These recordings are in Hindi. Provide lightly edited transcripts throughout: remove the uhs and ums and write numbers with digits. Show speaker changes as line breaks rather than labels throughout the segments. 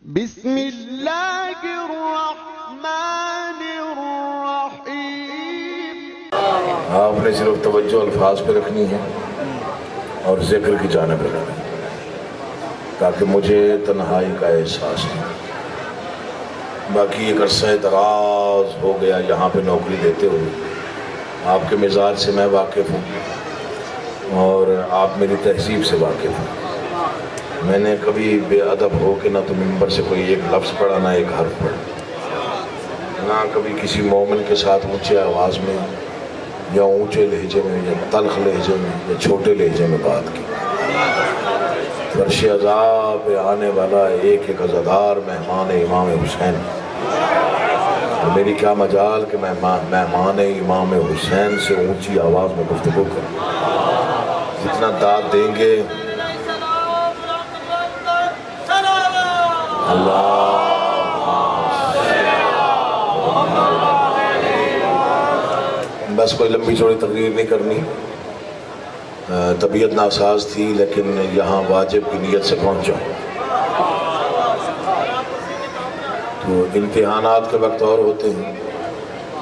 बिस्मिल्लाहिर्रहमानिर्रहीम। आपने सिर्फ तवज्जो अल्फाज पे रखनी है और जिक्र की जानिब रखना है, ताकि मुझे तन्हाई का एहसास हो। बाकी एक अरसा दराज हो गया यहाँ पे नौकरी देते हुए, आपके मिजाज से मैं वाकिफ़ हूँ और आप मेरी तहजीब से वाकिफ़ हैं। मैंने कभी बेअदब हो के ना तो मिंबर से कोई एक लफ्ज़ पढ़ा, ना एक हर्फ पढ़ा, ना कभी किसी मोमिन के साथ ऊंचे आवाज़ में या ऊंचे लहजे में या तल्ख लहजे में या छोटे लहजे में बात की। फर्श अज़ाब पे आने वाला एक एक अज़ादार मेहमान इमाम हुसैन, तो मेरी क्या मजाल कि मैं मेहमान इमाम हुसैन से ऊंची आवाज़ में गुफ्तगू करूँ। जितना दाद देंगे अल्लाह, बस कोई लंबी चौड़ी तकरीर नहीं करनी। तबीयत नासाज थी लेकिन यहाँ वाजिब की नीयत से पहुँचा। तो इम्तिहानात के वक्त और होते हैं,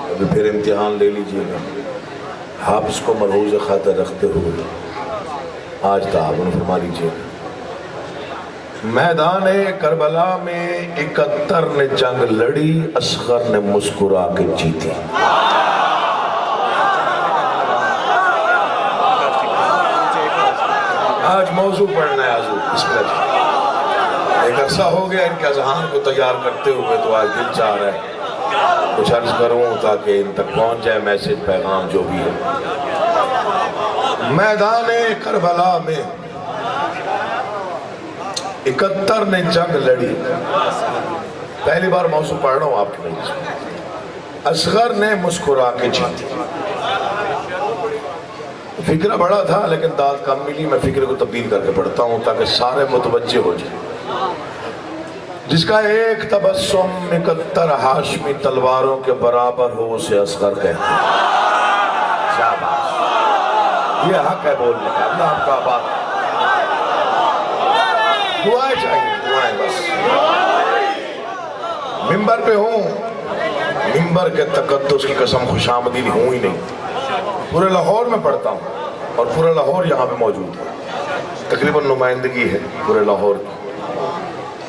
अभी फिर इम्तिहान ले लीजिएगा। हाफ़िज़ को मलहूज़ खातिर रखते हुए आज ताअवुन फरमा लीजिएगा। मैदान करबला में 71 ने जंग लड़ी, असगर ने मुस्कुरा के जीती। आज मौजू पढ़ना है आजू इसमें। एक अरसा हो गया इनके अज़हान को तैयार करते हुए, तो आज दिल चाह रहा है कुछ अर्ज करूं ताकि इन तक पहुंच जाए मैसेज, पैगाम जो भी है। मैदान करबला में 71 ने जंग लड़ी। पहली बार मौजू पढ़ रहा हूं आपके लिए। असगर ने मुस्कुरा के जीती। फिक्र बड़ा था लेकिन दाद कम मिली। मैं फिक्र को तब्दील करके पढ़ता हूँ ताकि सारे मुतवज्जे हो जाए। जिसका एक तबस्सुम 71 हाशमी तलवारों के बराबर हो उसे असगर कहते हैं। शाबाश, ये हक है बोलने का। अल्लाह आपका बात। दुआएं चाहिए, दुआएं बस। मिंबर पे हूँ, मिंबर के तकद्दुस की कसम खुशामदीद हूँ ही नहीं। पूरे लाहौर में पढ़ता हूँ और पूरा लाहौर यहाँ पे मौजूद है। तकरीबन नुमाइंदगी है पूरे लाहौर की।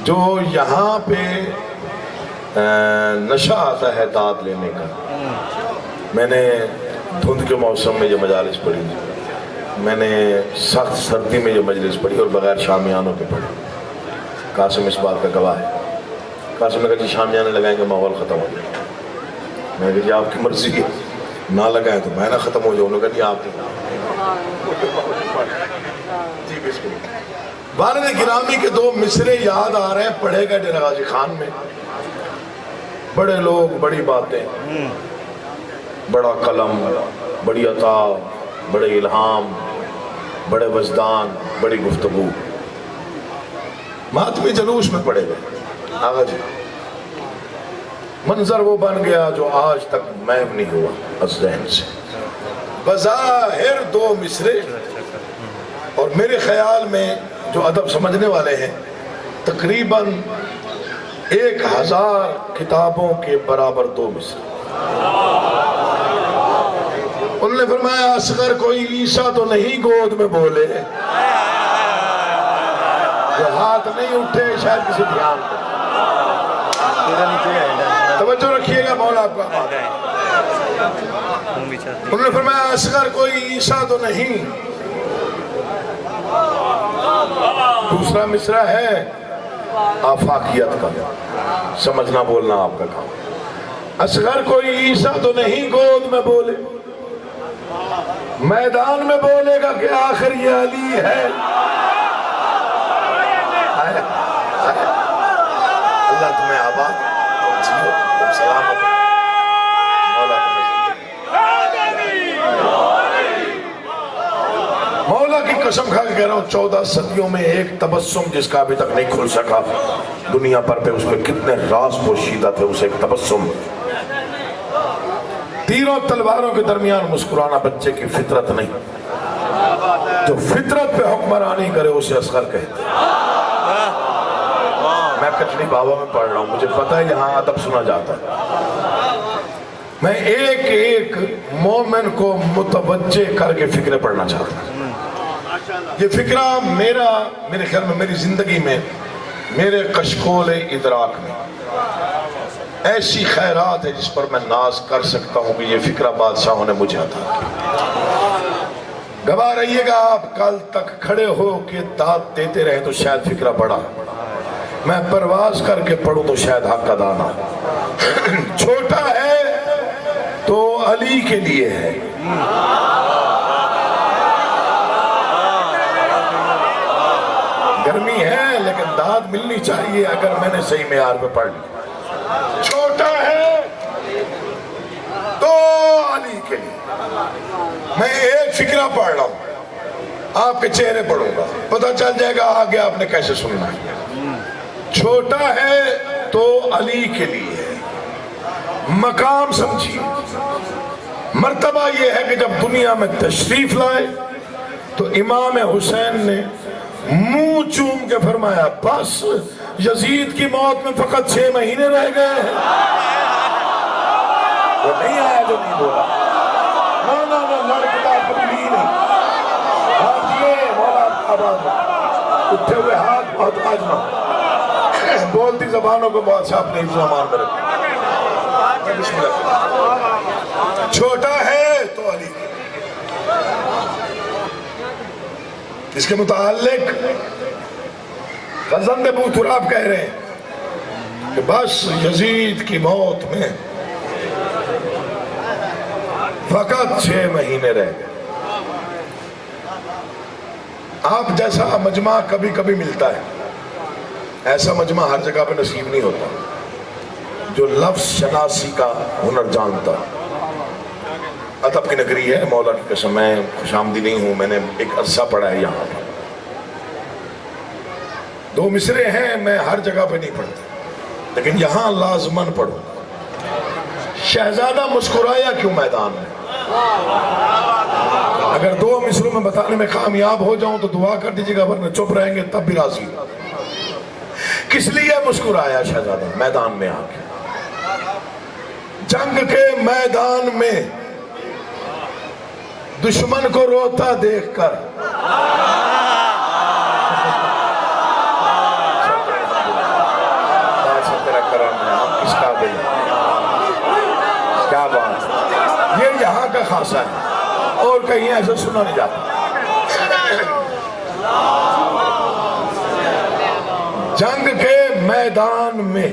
जो यहाँ पे नशा आता है दाद लेने का। मैंने धुंध के मौसम में ये मजालिस पढ़ी, मैंने सख्त सर्दी में ये मजलिस पढ़ी और बगैर शामियानों के पढ़ी। कासिम इस बात का गवाह है। कासिम ने कहा जी शामियाने लगाएंगे माहौल ख़त्म हो जाएगा। मैंने कहा जी आपकी मर्जी है, ना लगाएं तो मैं ना ख़त्म हो जाऊँ। उन्होंने कहा जी आप जी बिल्कुल। वालिद गिरामी के 2 मिसरे याद आ रहे हैं, पढ़े गए डेरा गाजी खान में। बड़े लोग, बड़ी बातें, बड़ा कलम, बड़ी अता, बड़े इल्हाम, बड़े वजदान, बड़ी गुफ्तगू। मातमी जलूस में पड़े गए। आगा जी, मंजर वो बन गया जो आज तक महव नहीं हुआ अज़हन से। बज़ाहिर 2 मिसरे और मेरे ख्याल में जो अदब समझने वाले हैं तकरीबन 1000 किताबों के बराबर 2 मिसरे। उन्होंने फरमाया असगर कोई ईसा तो नहीं गोद में बोले, जो हाथ नहीं उठे शायद किसी ध्यान में। तवज्जो रखिएगा, मौला आपका। उन्होंने फरमाया असगर कोई ईसा तो नहीं। दूसरा मिसरा है आफाकियत का, समझना बोलना आपका काम। असगर कोई ईसा तो नहीं गोद में बोले, मैदान में बोलेगा कि आखिर ये अली है। अल्लाह तुम्हें आबाद, तुम जियो, तुम सलामत। मौला मौला की कसम खा के कह रहा हूँ 14 सदियों में एक तबस्सुम जिसका अभी तक नहीं खुल सका दुनिया पर पे, उसमें कितने राज पोशीदा थे उस एक तबस्सुम। तीरों तलवारों के दरमियान मुस्कुराना बच्चे की फितरत नहीं। जो फितरत पे हुक्मरानी करे उसे असगर कहते। मैं कचड़ी बाबा में पढ़ रहा हूँ, मुझे पता है यहाँ अदब सुना जाता है। मैं एक एक मोमिन को मुतवज्जे करके फिक्र पढ़ना चाहता हूँ। ये फिक्रा मेरे ख्याल में मेरी जिंदगी में, मेरे कशकोल इदराक में ऐसी खैरात है जिस पर मैं नाज कर सकता हूँ कि ये फिक्रा बादशाहों ने मुझे अता किया। गवाह रहिएगा, आप कल तक खड़े हो के दाद देते रहे तो शायद फिक्रा बड़ा, मैं परवाज करके पढ़ूं तो शायद हक अदा ना। छोटा है तो अली के लिए है, गर्मी है लेकिन दाद मिलनी चाहिए अगर मैंने सही मेयार पे पढ़ ली। छोटा है तो अली के लिए। मैं एक फिक्रा पढ़ रहा हूं, आपके चेहरे पढ़ूंगा, पता चल जाएगा आगे आपने कैसे सुनना है। छोटा है तो अली के लिए है। मकाम समझिए, मर्तबा यह है कि जब दुनिया में तशरीफ लाए तो इमाम हुसैन ने मुंह चूम के फरमाया, बस यजीद की मौत में फकत 6 महीने रह गए हैं। वो नहीं आया जो नहीं बोला, ना लड़का कभी नहीं। उठे हुए हाथ बहुत आजमा, बोलती जबानों को बहुत साफ नहीं मान में रखा। छोटा है तो अली, इसके मुतालिक गज़न अबू तुराब कह रहे हैं कि बस यजीद की मौत में फकत 6 महीने रह गए। आप जैसा मजमा कभी कभी मिलता है, ऐसा मजमा हर जगह पे नसीब नहीं होता, जो लफ्ज शनासी का हुनर जानता। अदब की नगरी है, मौला की कसम, मैं खुशामदी नहीं हूं, मैंने एक अरसा पढ़ा है यहाँ पर। 2 मिसरे हैं, मैं हर जगह पे नहीं पढ़ता, लेकिन यहां लाजमन पढ़ूंगा। शहजादा मुस्कुराया क्यों मैदान में? अगर 2 मिसरों में बताने में कामयाब हो जाऊं तो दुआ कर दीजिएगा, वरना चुप रहेंगे तब भी राजी। किस लिए मुस्कुराया शहजादा मैदान में आके? जंग के मैदान में दुश्मन को रोता देखकर क्या बात, ये यहाँ का खासा है और कहीं ऐसा सुना नहीं जाता। जंग के मैदान में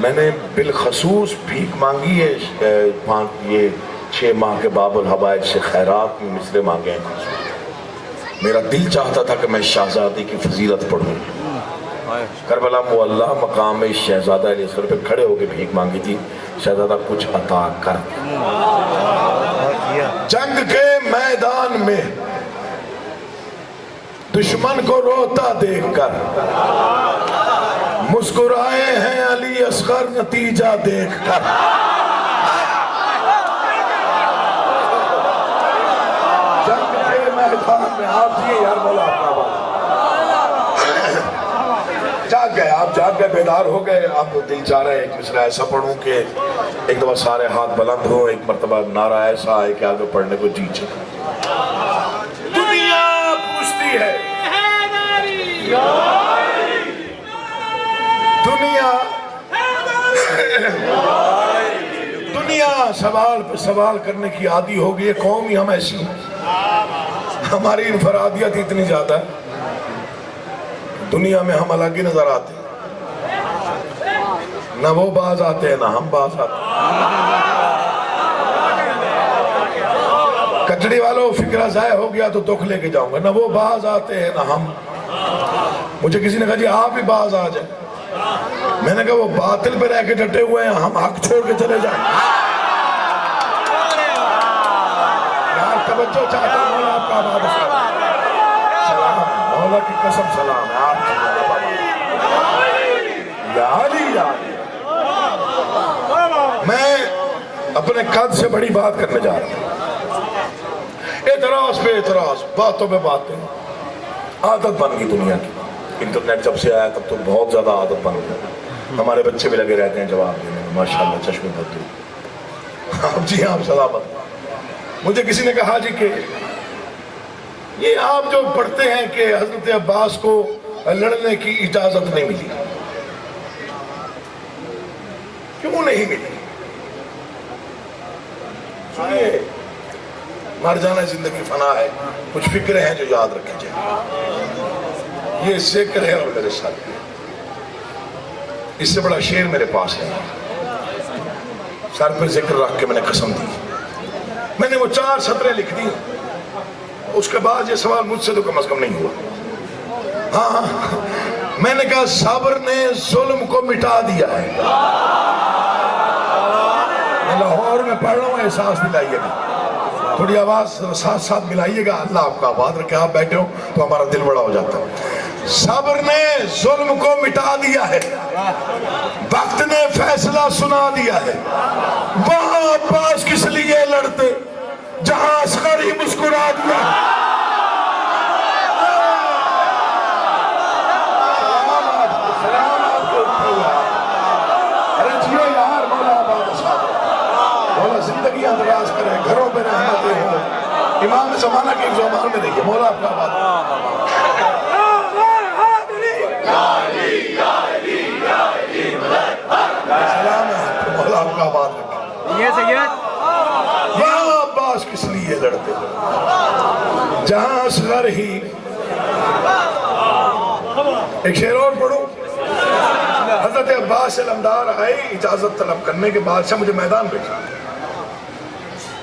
मैंने बिलखसूस भीख मांगी है, ये 6 माह के बाबुल हवाइज से खैरात में मिसरे मांगे हैं। मेरा दिल चाहता था कि मैं शहजादी की फजीलत पढ़ूं। करबला मुअल्ला मकाम शहजादा अलैहिस्सलाम पे खड़े होकर भीख मांगी थी, शहजादा कुछ अता कर। जंग के मैदान में दुश्मन को रोता देखकर मुस्कुराए हैं अली असगर नतीजा देखकर। जंग के मैदान में आप जी यार बोला अपना बात जाग गए, आप जाग गए, बेदार हो गए। आप दिल चाह रहे एक मिसरा ऐसा पढ़ूं कि एक दफा सारे हाथ बुलंद हो, एक मरतबा नारा ऐसा आए कि आगे पढ़ने को जी चाहे। दुनिया पूछती है, दुनिया सवाल पे सवाल करने की आदी हो गई है। कौम ही हम ऐसी हैं, हमारी इनफरादियत इतनी ज्यादा है, दुनिया में हम अलग ही नजर आते हैं। ना वो बाज आते हैं ना हम बाज आते हैं। कचड़ी वालों, फिक्रा जाया हो गया तो दुख लेके जाऊंगा। ना वो बाज आते हैं ना हम। मुझे किसी ने कहा जी आप ही बाज आ जाए, मैंने कहा वो बातिल पे रह के डटे हुए हैं, हम हक छोड़ के चले जाए। यार तवज्जो चाहता हूँ, आपका सलाम, मौला की कसम सलाम है आप यार। मैं अपने कद से बड़ी बात करने जा रहा हूं। एतराज पे एतराज, बातों पे बातें, आदत बन गई दुनिया की। इंटरनेट जब से आया तब तो बहुत ज़्यादा आदत बन गई। हमारे बच्चे भी लगे रहते हैं जवाब देने में, माशाल्लाह चश्मे बदलू। आप जी आप सलामत। मुझे किसी ने कहा जी कि ये आप जो पढ़ते हैं कि हजरत अब्बास को लड़ने की इजाजत नहीं मिली, क्यों नहीं मिली? सुनिए, मर जाना जिंदगी फना है, कुछ फिक्र हैं जो याद रखी जाए। ये जिक्र है और मेरे साथ, इससे बड़ा शेर मेरे पास है। सर पे जिक्र रख के मैंने कसम दी, मैंने वो 4 सतरें लिख दी। उसके बाद ये सवाल मुझसे तो कम से कम नहीं हुआ। हाँ, मैंने कहा सब्र ने जुल्म को मिटा दिया है। मैं लाहौर में पढ़ रहा हूँ, एहसास दिलाइएगा, थोड़ी आवाज साथ साथ मिलाइएगा। अल्लाह आपका आबाद रखे। आप बैठे हो तो हमारा दिल बड़ा हो जाता है। सब्र ने जुल्म को मिटा दिया है, वक्त ने फैसला सुना दिया है। वहां अब्बास किस लिए लड़ते जहां असगर ही मुस्कुरा दिया। अरे जियो यार, मौला मौला जिंदगी अंदराज करे, घरों में रहमतें हो। इमाम जमाना के ज़मान में रहिए। मौला आपका बात सलाम है। मौला आपका बात रखे। अब्बास किस लिए लड़ते जहां असगर ही। एक शेर और पढ़ो। हजरत अब्बास से लमदार आए इजाजत तलब करने के बाद से मुझे मैदान भेजा।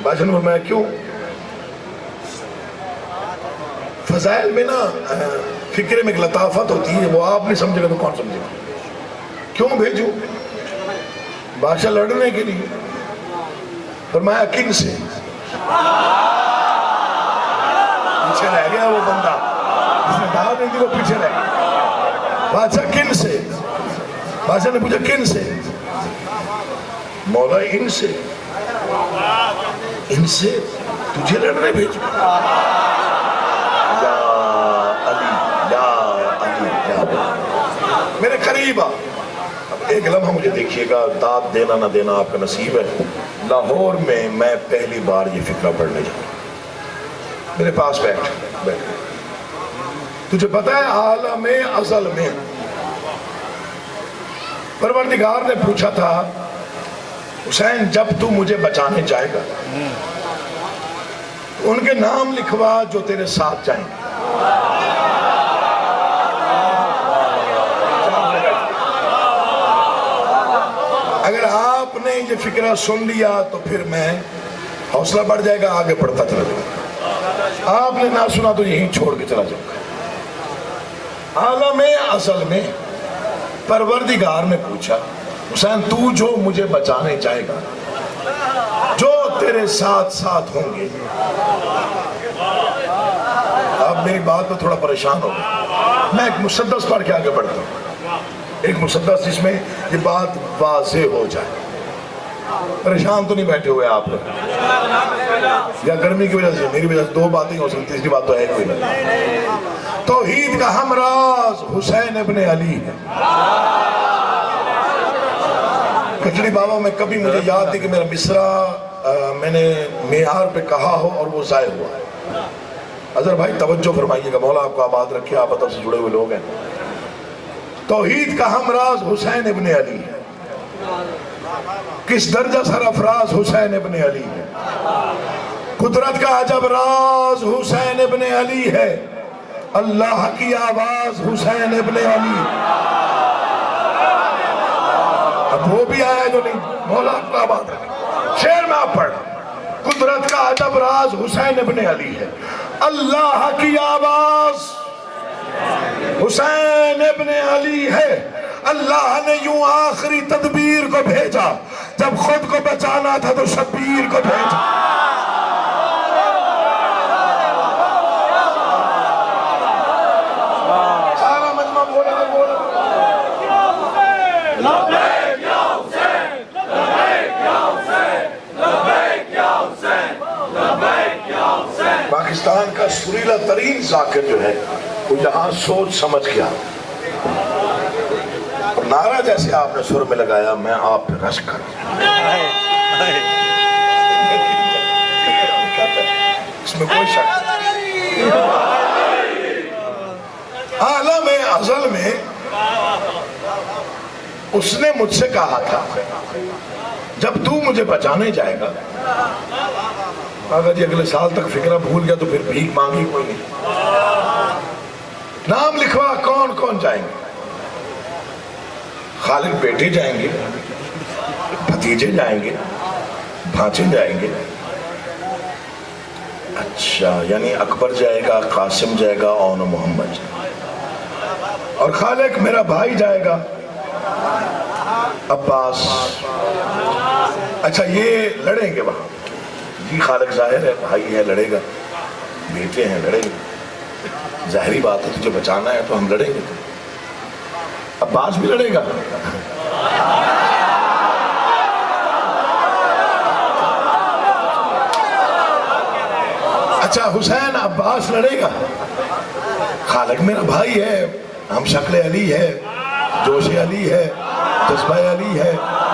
बादशाह ने फरमाया क्यों? फजाइल में ना फिक्र में एक लताफत होती है, वो आप नहीं समझेगा तो कौन समझेगा। क्यों भेजू? बादशाह लड़ने के लिए। फरमाया किन से? पीछे रह गया वो बंदा, जिसने दावत नहीं दी वो पीछे रह गया। बादशाह किन से? बादशाह ने पूछा किन से? मौला इनसे। इनसे तुझे लड़ने भेजू? या अली, या अली, या मेरे करीब आ। एक लम्हा मुझे देखिएगा, दाद देना ना देना आपका नसीब है। लाहौर में मैं पहली बार ये फिक्रा पढ़ने जा रहा हूं। मेरे पास बैठ। तुझे पता है आलम अज़ल में परवरदिगार ने पूछा था, हुसैन जब तू मुझे बचाने जाएगा उनके नाम लिखवा जो तेरे साथ जाएंगे। अगर आपने ये फिक्रा सुन लिया तो फिर मैं हौसला बढ़ जाएगा, आगे बढ़ता चला जाएगा। आपने ना सुना तो यहीं छोड़ के चला जाऊंगा। आलम असल में परवरदिगार ने पूछा, हुसैन तू जो मुझे बचाने जाएगा, जो तेरे साथ साथ होंगे। आप मेरी बात पर थोड़ा परेशान हो गए। मैं एक मुसद्दस पढ़ के आगे बढ़ता हूँ, एक मुसद्दस जिसमें ये बात वाज़ेह हो जाए। परेशान तो नहीं बैठे हुए आप लोग, या गर्मी की वजह से? मेरी वजह से 2 बातें हो सकती, तीसरी बात तो है कोई नहीं। तौहीद का हमराज हुसैन इब्ने अली है। कचड़ी बाबा में कभी मुझे याद थी कि मेरा मिसरा मैंने मेयार पे कहा हो और वो ज़ाय हुआ है। अजहर भाई तवज्जो फरमाइएगा, मौला आपको आबाद रखे, आप अदब से जुड़े हुए लोग हैं। तौहीद का हमराज हुसैन इब्ने अली है। किस दर्जा सरफराज हुसैन इब्ने अली है। कुदरत का अजब राज हुसैन इब्ने अली है। अल्लाह की आवाज हुसैन इब्ने अली। अब वो भी आया जो नहीं, मौला आपको आबाद रखे। शेर में आप पढ़, कुदरत का अजब राज हुसैन इब्ने अली है। अल्लाह की आवाज हुसैन इब्ने अली है। अल्लाह ने यूं आखिरी तदबीर को भेजा, जब खुद को बचाना था तो शब्बीर को भेजा। सारा मजमा बोला तो बोला। पाकिस्तान का सुरीला तरीन जाकिर जो है वो यहाँ सोच समझ गया, नारा जैसे आपने सुर में लगाया, मैं आप पे रश कर, इसमें कोई शक नहीं। आलम अज़ल में उसने मुझसे कहा था, जब तू मुझे बचाने जाएगा, अगर ये अगले साल तक फिक्रा भूल गया तो फिर भीख मांगी कोई नहीं। नाम लिखवा कौन कौन जाएंगे। खालिद बेटे जाएंगे, भतीजे जाएंगे, भांचे जाएंगे। अच्छा, यानी अकबर जाएगा, कासिम जाएगा और मोहम्मद जाएगा, और खालिद मेरा भाई जाएगा, अब्बास। अच्छा, ये लड़ेंगे वहां जी। खालिद जाहिर है भाई है, लड़ेगा, बेटे हैं, लड़ेंगे, जाहिरी बात है, तुझे बचाना है तो हम लड़ेंगे। अब्बास भी लड़ेगा। अच्छा, हुसैन अब्बास लड़ेगा। खालिद मेरा भाई है, हम शक्ल अली है, जोश अली है, जज्बा अली है,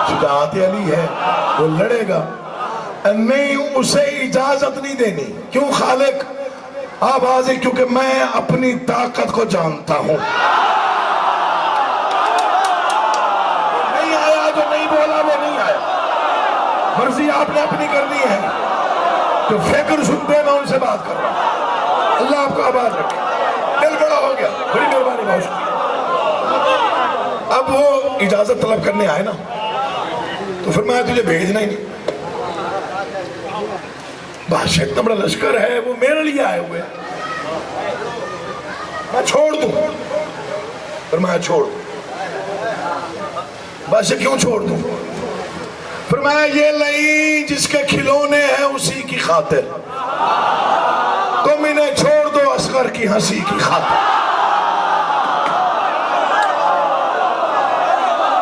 शुजाअत अली है, वो लड़ेगा। नहीं, उसे इजाजत नहीं देनी। क्यों खालिद? आवाज़, क्योंकि मैं अपनी ताकत को जानता हूं। नहीं आया जो नहीं बोला वो नहीं आया, मर्जी आपने अपनी करनी है। जो फिक्र सुनते मैं उनसे बात कर रहा हूं। अल्लाह आपको आबाद रखे। दिल बड़ा हो गया, बड़ी मेहरबानी, बहुत शुक्रिया। अब वो इजाजत तलब करने आए ना, तो फिर मैं तुझे भेजना ही नहीं। बादशाह इतना बड़ा लश्कर है, वो मेरे लिए आए हुए, मैं छोड़ दूं? फिर मैं छोड़ दूं? बादशाह क्यों छोड़ दूं? फिर मैं ये नहीं, जिसके खिलौने हैं उसी की खातिर, तुम इन्हें छोड़ दो असगर की हंसी की खातिर।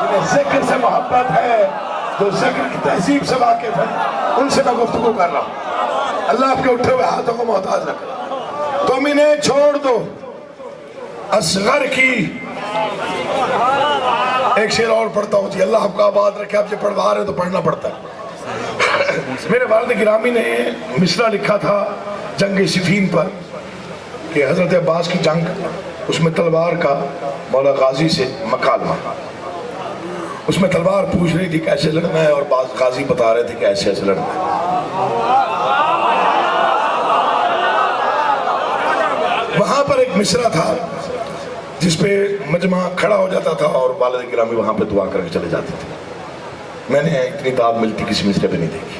जिन्हें जिक्र से मोहब्बत है, जो जिक्र की तहजीब से वाकिफ है, उनसे मैं गुफ्तगू कर रहा हूं। अल्लाह आपके उठे हुए हाथों को मोहताज रखे। तुम इन्हें छोड़ दो असगर की। एक शेर और पढ़ता हूँ जी, अल्लाह आपका आबाद रखे। आप जो पढ़वा रहे तो पढ़ना पड़ता है। मेरे वालिद गिरामी ने मिसरा लिखा था जंग सिफीन पर, कि हजरत अब्बास की जंग, उसमें तलवार का मौला गाजी से मकालमा, उसमें तलवार पूछ रही थी कैसे लड़ना है, और बाज गाजी बता रहे थे कि ऐसे ऐसे लड़ना है। वहां पर एक मिसरा था जिसपे मजमा खड़ा हो जाता था और वालिद गिरामी वहां पे दुआ करके चले जाते थे। मैंने इतनी दाद मिलती किसी मिसरे पे नहीं देखी।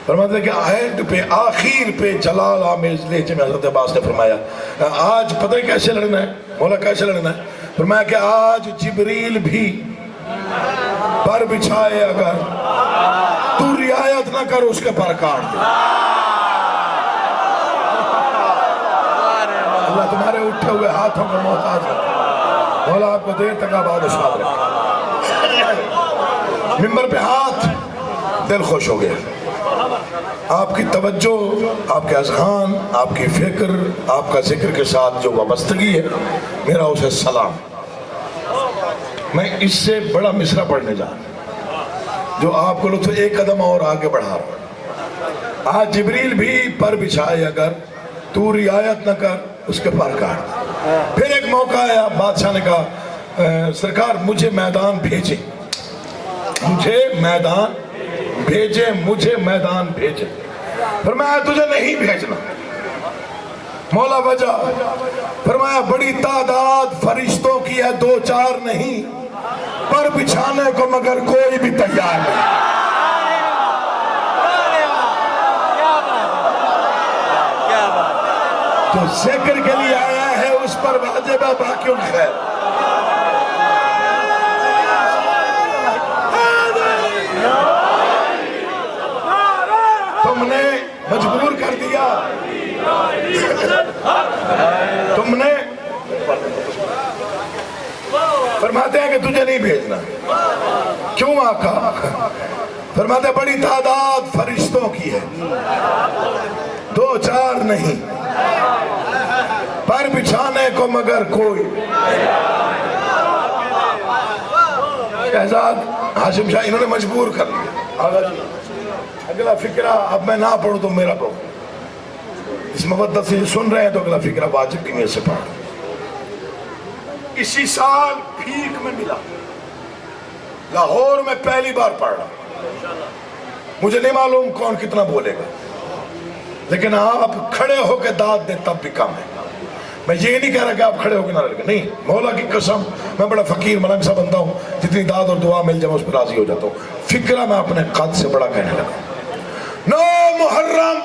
फरमाते कि एंड पे, आखिर पे जलाल आमेज लहजे में हजरत अब्बास ने फरमाया, आज पता है कैसे लड़ना है? बोला कैसे लड़ना है? फरमाया कि आज जिब्रील भी पर बिछाए, अगर तू रियायत ना कर उसके पर काट दे। अल्लाह तुम्हारे उठे हुए हाथों को मोहताज रखे। मौला आपको देर तक आबाद और शाद रखे। मिंबर पे हाथ, दिल खुश हो गया। आपकी तवज्जो, आपके अज़हान, आपकी फिक्र, आपका जिक्र के साथ जो वाबस्तगी है, मेरा उसे सलाम। मैं इससे बड़ा मिसरा पढ़ने जा रहा, जो आपको लोग तो एक कदम और आगे बढ़ा रहा। आज जिब्रील भी पर बिछाए, अगर तू रियायत न कर उसके पर काट। फिर एक मौका आया, बादशाह ने कहा सरकार मुझे मैदान भेजे, मुझे मैदान भेजे, मुझे मैदान भेजे। फरमाया तुझे नहीं भेजना। मौला वजह? फरमाया बड़ी तादाद फरिश्तों की है, 2-4 नहीं, पर बिछाने को मगर कोई भी तैयार नहीं। जो जिक्र के लिए आया है उस पर वाजिब है, बाकियों खैर। तुमने मजबूर कर दिया, तुमने। फरमाते हैं कि तुझे नहीं भेजना। क्यों आका? फरमाते बड़ी तादाद फरिश्तों की है, 2-4 नहीं, पर बिछाने को मगर कोई। शहजाद हाशिम शाह इन्होंने मजबूर कर लिया। अगला फिक्रा अब मैं ना पढ़ूं तो मेरा पढ़ूं, इस मवद्दत से सुन रहे हैं तो अगला फिक्रा वाजिब की नीयत से पढ़। इसी साल भीख में मिला, लाहौर में पहली बार पढ़ रहा। मुझे नहीं मालूम कौन कितना बोलेगा, लेकिन आप खड़े होकर दाद दे तब भी कम है। मैं ये नहीं कह रहा कि आप खड़े होकर ना लगे, नहीं, मौला की कसम मैं बड़ा फकीर मलंग सा बंदा हूँ, जितनी दाद और दुआ मिल जाए उस पर राजी हो जाता हूँ। फिक्रा मैं अपने कद से बड़ा कहने लगा। 9 मुहर्रम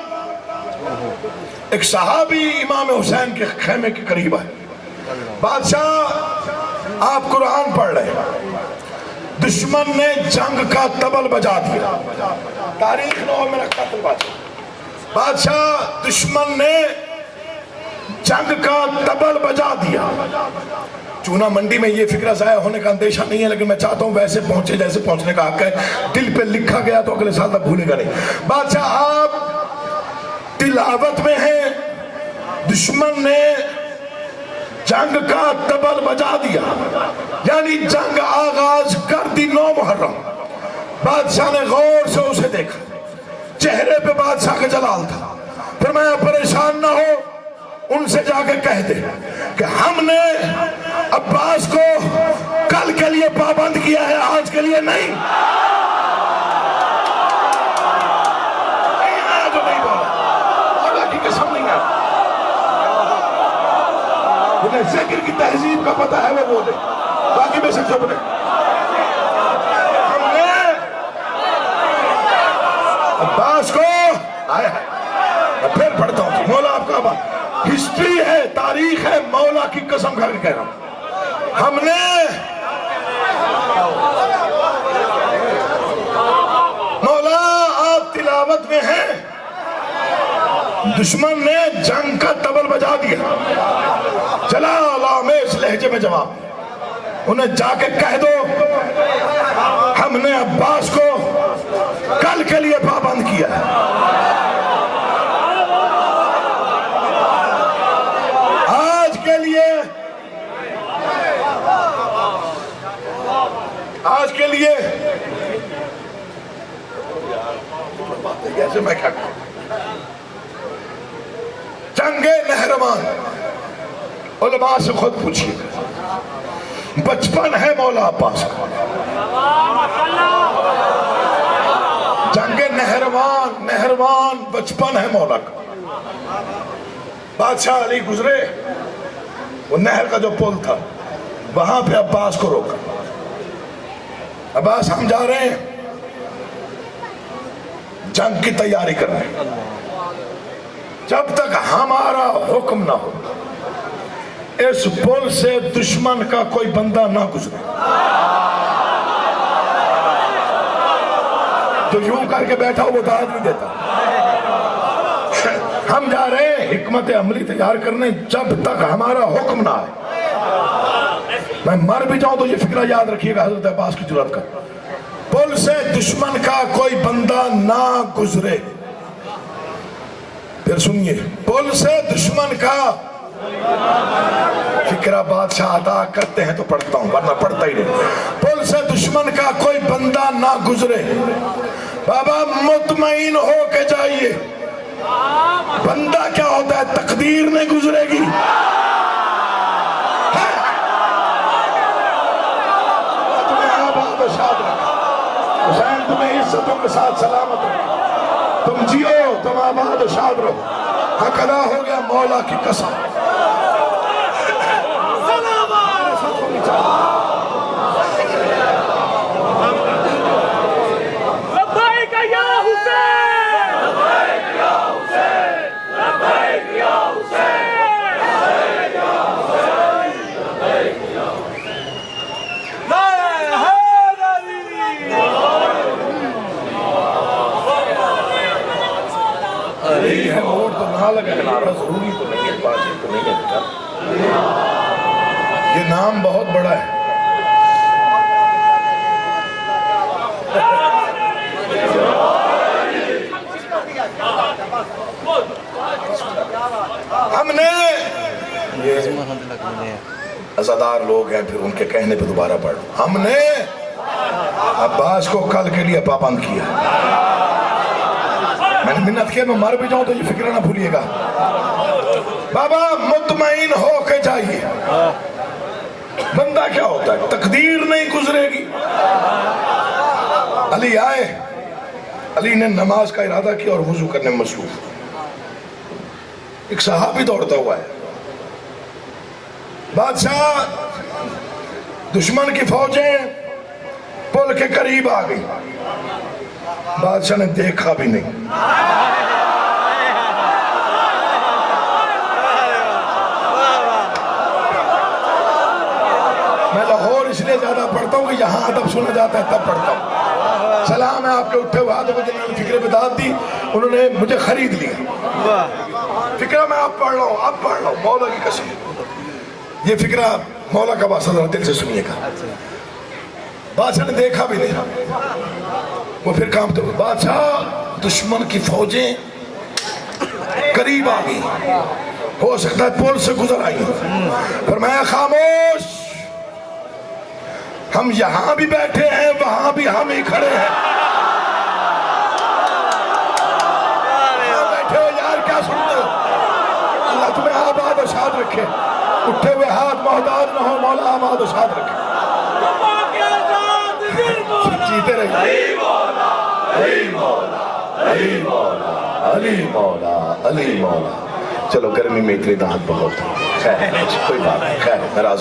एक सहाबी इमाम हुसैन के खेमे के करीब है। बादशाह आप कुरान पढ़ रहे हैं, दुश्मन ने जंग का तबल बजा दिया। तारीख नो मेरा कत्ल बादशाह, दुश्मन ने जंग का तबल बजा दिया। चूना मंडी में ये फिक्रा जाया होने का अंदेशा नहीं है, लेकिन मैं चाहता हूं वैसे पहुंचे जैसे पहुंचने का हक है। दिल पे लिखा गया तो अगले साल तक भूलेगा नहीं। बादशाह आप तिलावत में हैं, दुश्मन ने जंग का तबल बजा दिया, यानी जंग आगाज कर दी। 9 मुहर्रम बादशाह ने गौर से उसे देखा, चेहरे पे बादशाह का जलाल था। फिर मैं परेशान ना हो, उनसे जाके कह दे कि हमने अब्बास को कल के लिए पाबंद किया है, आज के लिए नहीं। आया जो नहीं बोला, मौला की कसम नहीं आया। उन्हें ज़िक्र की तहजीब का पता है, वो बोले, बाकी में से चुप रहे। हमने अब्बास को आया, मैं फिर पढ़ता हूँ, मौला आपका हिस्ट्री है, तारीख है, मौला की कसम खा के कह रहा हूं। हमने मौला आप तिलावत में हैं, दुश्मन ने जंग का तबल बजा दिया। चला में इस लहजे में जवाब, उन्हें जाके कह दो हमने अब्बास को कल के लिए पाबंद किया है। आज के लिए कैसे मैं क्या कहूं, जंगे नहरवान उलमा से खुद पूछिए, बचपन है मौला अब्बास का। जंगे नहरवान बचपन है मौला का। बादशाह अली गुजरे, वो नहर का जो पुल था वहां पे अब्बास को रोका। अब्बास हम जा रहे हैं, जंग की तैयारी कर रहे हैं, जब तक हमारा हुक्म ना हो इस पुल से दुश्मन का कोई बंदा ना गुजरे। तो यूं करके बैठा वो दाद नहीं देता। हम जा रहे हैं हिकमत अमली तैयार करने, जब तक हमारा हुक्म ना आए। मैं मर भी जाऊं तो ये फिक्रा याद रखिएगा हजरत अब्बास की जुर्रत का। पुल से दुश्मन का कोई बंदा ना गुजरे। फिर सुनिए, पुल से दुश्मन का फिक्रा बादशाह अदा करते हैं तो पढ़ता हूं, वरना पढ़ता ही नहीं। पुल से दुश्मन का कोई बंदा ना गुजरे। बाबा मुतमईन हो के जाइए, बंदा क्या होता है, तकदीर नहीं गुजरेगी। हुसैन तुम्हें इज्जतों के साथ सलामत रहे, तुम जियो, तुम आबाद शाद रहो। हक अदा हो गया मौला की कसम। है वोट तो ना लगे, नारा जरूरी तो नहीं है, बात तो नहीं है बेटा, ये नाम बहुत बड़ा है। हमने ये अज़ादार लोग हैं, फिर उनके कहने पे दोबारा पढ़, हमने
अब्बास को कल के लिए पाबंद किया। मैंने मिन्नत किया मैं मर भी जाऊं तो ये फिक्र ना भूलिएगा। बाबा मुतमईन हो के जाइए। बंदा क्या होता है, तकदीर नहीं गुजरेगी। अली आए, अली ने नमाज का इरादा किया और वुजू करने में मसरूफ। एक सहाबी दौड़ता हुआ है। बादशाह, दुश्मन की फौजें पुल के करीब आ गई। बादशाह ने देखा भी नहीं। मैं लाहौर इसलिए ज्यादा पढ़ता हूँ कि यहाँ अदब सुना जाता है तब पढ़ता हूँ। सलाम है आपके उठे हुए हाथों को जिन्होंने फिक्रे में दाद दी, उन्होंने मुझे खरीद लिया। फिक्रा मैं आप पढ़ रहा हूँ, आप पढ़ रहा हूँ, मौला की कसम। ये फिक्रा मौला का वास्ता, दिल से सुनिएगा। बादशाह ने देखा भी नहीं, वो फिर काम तो बादशाह, दुश्मन की फौजें करीब आ गई, हो सकता है पुल से गुजर आई। फरमाया खामोश, हम यहां भी बैठे हैं, वहां भी हम ही खड़े हैं। बैठे हो यार, क्या सुनते हो? अल्लाह तुम्हें आबाद और शाद रखे। उठे हुए हाथ मोहताज न हो, मौला आबाद और शाद रखे। जीते रहिए। अली मौला, अली मौला, अली मौला, अली मौला, अली मौला। चलो गर्मी में इतनी दाहत बहुत है, खैर कोई बात नहीं, खैर नाराज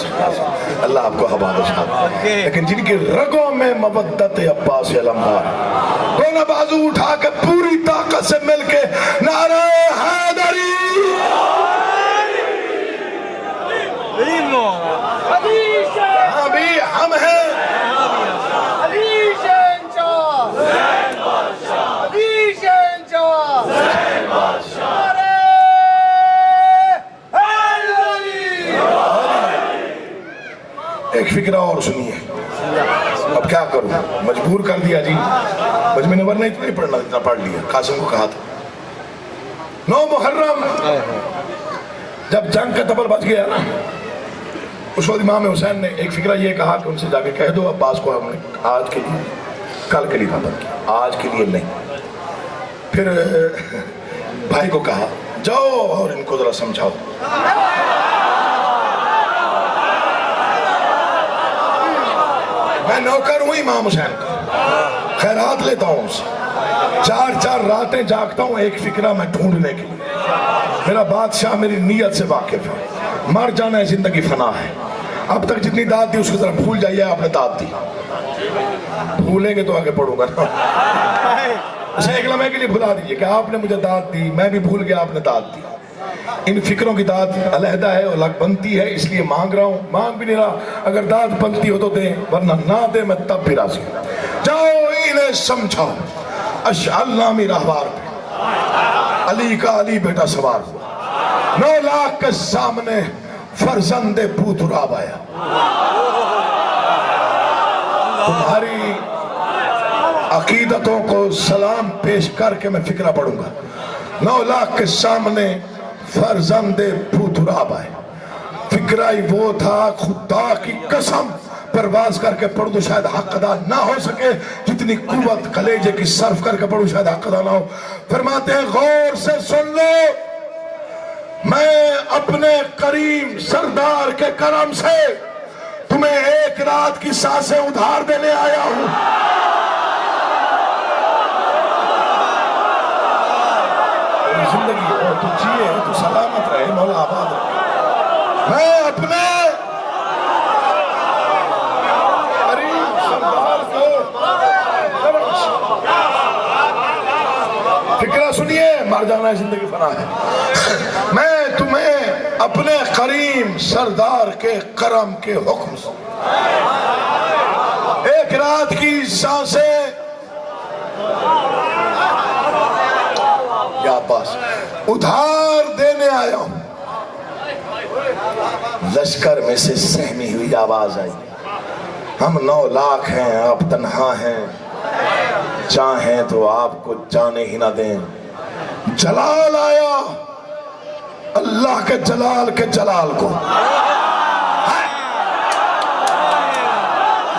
अल्लाह आपको हवा बचा। लेकिन जिनकी रगों में मवद्दत अब्बास अलमदार, दोनों बाजू उठा के पूरी ताकत से मिलके नारे हैदरी, हाँ भी हम हैं। एक फिक्रा और सुनिए। अब क्या करूं, मजबूर कर दिया जी। मजमे नंबर नहीं तो नहीं पढ़ना, इतना पढ़ लिया। कासिम को कहा था 9 मुहर्रम जब जंग का तबल बच गया ना, उस वक्त इमाम हुसैन ने एक फिक्रा ये कहा कि उनसे जाके कह दो अब्बास को हमने आज के लिए, कल के लिए पाबंद किया, आज के लिए नहीं। फिर भाई को कहा जाओ और इनको जरा समझाओ। मैं नौकर हूं इमाम हुसैन का, खैरात लेता हूं उनसे, 4-4 रातें जागता हूं एक फिक्रा में ढूंढने के लिए। मेरा बादशाह मेरी नीयत से वाकिफ है। मर जाना है, जिंदगी फना है। अब तक जितनी दाद दी उसकी तरफ भूल जाइए, आपने दाद दी, भूलेंगे तो आगे पढ़ूंगा ना। उसे एक लम्हे के लिए भुला दीजिए कि आपने मुझे दाद दी, मैं भी भूल गया आपने दाद दी। इन फिक्रों की दाद अलहदा है और अलग बनती है, इसलिए मांग रहा हूँ। मांग भी नहीं रहा, अगर दाद बनती हो तो दे, वरना ना दे, मैं तब भी राजी। जाओ इन्हें समझाओ। अल्लामी रहवार पे अली का अली बेटा सवार हुआ, 9 लाख के सामने फर्जंदे बूतुराब आया। तुम्हारी अकीदतों को सलाम पेश करके मैं फिक्रा पढ़ूंगा। 9 लाख के सामने फर्जंदे बूतुराब आए। फिक्रा ही वो था, खुदा की कसम परवाज करके पढ़ दो शायद हक अदा ना हो सके, जितनी कुव्वत कलेजे की सर्फ करके पढ़ू शायद हक अदा ना हो। फरमाते हैं गौर से सुन लो, मैं अपने करीम सरदार के करम से तुम्हें एक रात की सांसें उधार देने आया हूं। जिंदगी हो तो जिए, तो सलामत रहे, मौला आबाद रहे। मैं अपने फिक्रा सुनिए, मर जाना है, जिंदगी फना है। मैं तुम्हें अपने करीम सरदार के करम के हुक्म से एक रात की सांसें या बस उधार देने आया हूं। लश्कर में से सहमी हुई आवाज आई, हम 9 लाख हैं, आप तन्हा हैं, चाहें तो आपको जाने ही ना दें। जलाल आया, अल्लाह के जलाल को।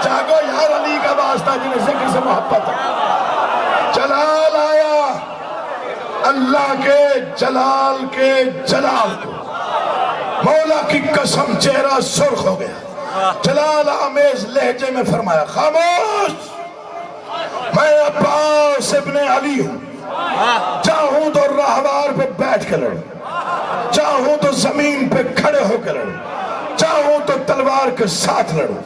जागो यार, अली का वास्ता जिन्हें जिक्र से मोहब्बत है। जलाल आया, अल्लाह के जलाल को मौला की कसम चेहरा सुर्ख हो गया। जलाल आमेज लहजे में फरमाया, खामोश, मैं अब्बास इब्ने अली हूं। चाहूं तो राहवार पे बैठ कर लड़ूं, चाहूं तो जमीन पे खड़े होकर लड़ूं, चाहूं तो तलवार के साथ लड़ूं,